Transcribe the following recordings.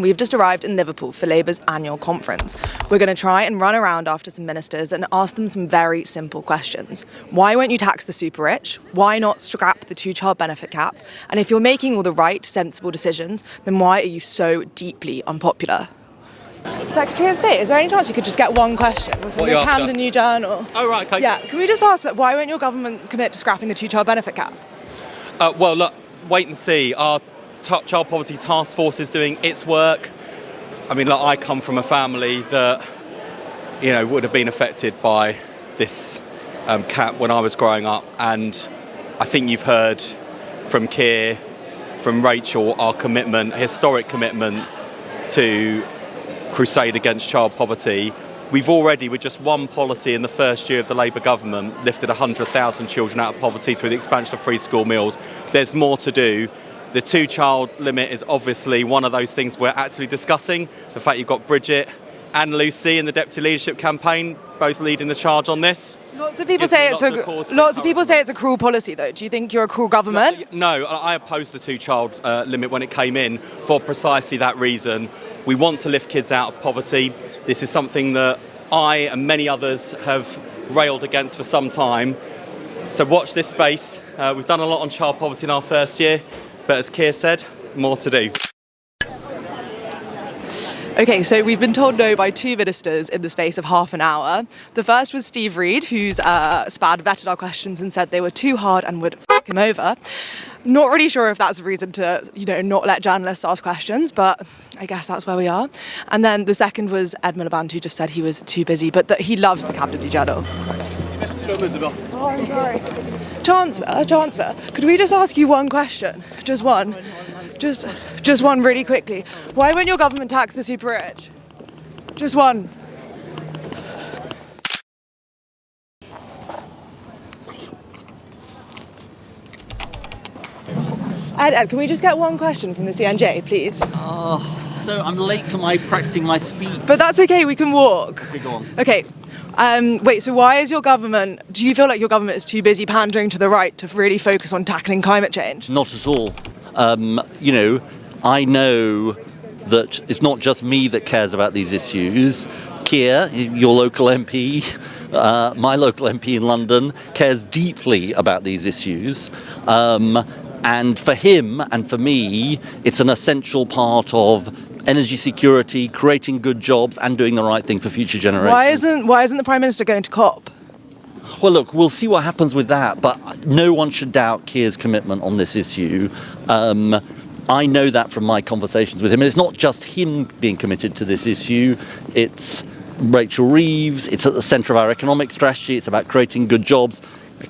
We've just arrived in Liverpool for Labour's annual conference. We're going to try and run around after some ministers and ask them some very simple questions. Why won't you tax the super rich? Why not scrap the two-child benefit cap? And if you're making all the right, sensible decisions, then why are you so deeply unpopular? Secretary of State, is there any chance we could just get one question from the Camden New Journal? Oh, right, okay. Yeah, can we just ask, why won't your government commit to scrapping the two-child benefit cap? Well, look, wait and see. Our child poverty task force is doing its work. I mean, look, I come from a family that, would have been affected by this cap when I was growing up, and I think you've heard from Keir, from Rachel, our commitment, historic commitment to crusade against child poverty. We've already, with just one policy in the first year of the Labour government, lifted 100,000 children out of poverty through the expansion of free school meals. There's more to do. The two-child limit is obviously one of those things we're actively discussing. The fact you've got Bridget and Lucy in the Deputy Leadership campaign, both leading the charge on this. Lots of people say it's a cruel policy, though. Do you think you're a cruel government? No, I opposed the two-child limit when it came in for precisely that reason. We want to lift kids out of poverty. This is something that I and many others have railed against for some time. So watch this space. We've done a lot on child poverty in our first year. But as Keir said, more to do. OK, so we've been told no by two ministers in the space of half an hour. The first was Steve Reed, who's vetted our questions and said they were too hard and would f*** him over. Not really sure if that's a reason to, not let journalists ask questions, but I guess that's where we are. And then the second was Ed Miliband, who just said he was too busy, but that he loves the Camden New Journal. Isabel. Oh, I'm sorry. Chancellor, could we just ask you one question? Just one. Just one really quickly. Why won't your government tax the super rich? Just one. Ed, can we just get one question from the CNJ, please? So I'm late for practicing my speech. But that's okay, we can walk. Okay, go on. Okay. Wait, so why is do you feel like your government is too busy pandering to the right to really focus on tackling climate change? Not at all. I know that it's not just me that cares about these issues. Keir, your local MP, my local MP in London, cares deeply about these issues. And for him and for me, it's an essential part of energy security, creating good jobs and doing the right thing for future generations. Why isn't the Prime Minister going to COP? Well, look, we'll see what happens with that, but no one should doubt Keir's commitment on this issue. I know that from my conversations with him. And it's not just him being committed to this issue. It's Rachel Reeves. It's at the centre of our economic strategy. It's about creating good jobs.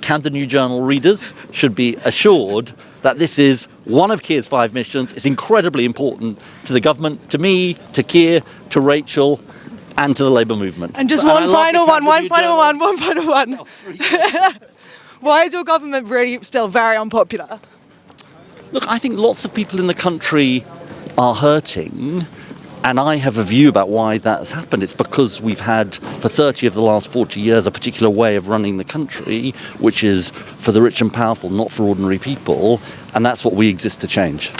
Camden New Journal readers should be assured that this is one of Keir's 5 missions. It's incredibly important to the government, to me, to Keir, to Rachel, and to the Labour movement. And just one final one. Why is your government really still very unpopular? Look, I think lots of people in the country are hurting, and I have a view about why that has happened. It's because we've had, for 30 of the last 40 years, a particular way of running the country, which is for the rich and powerful, not for ordinary people, and that's what we exist to change.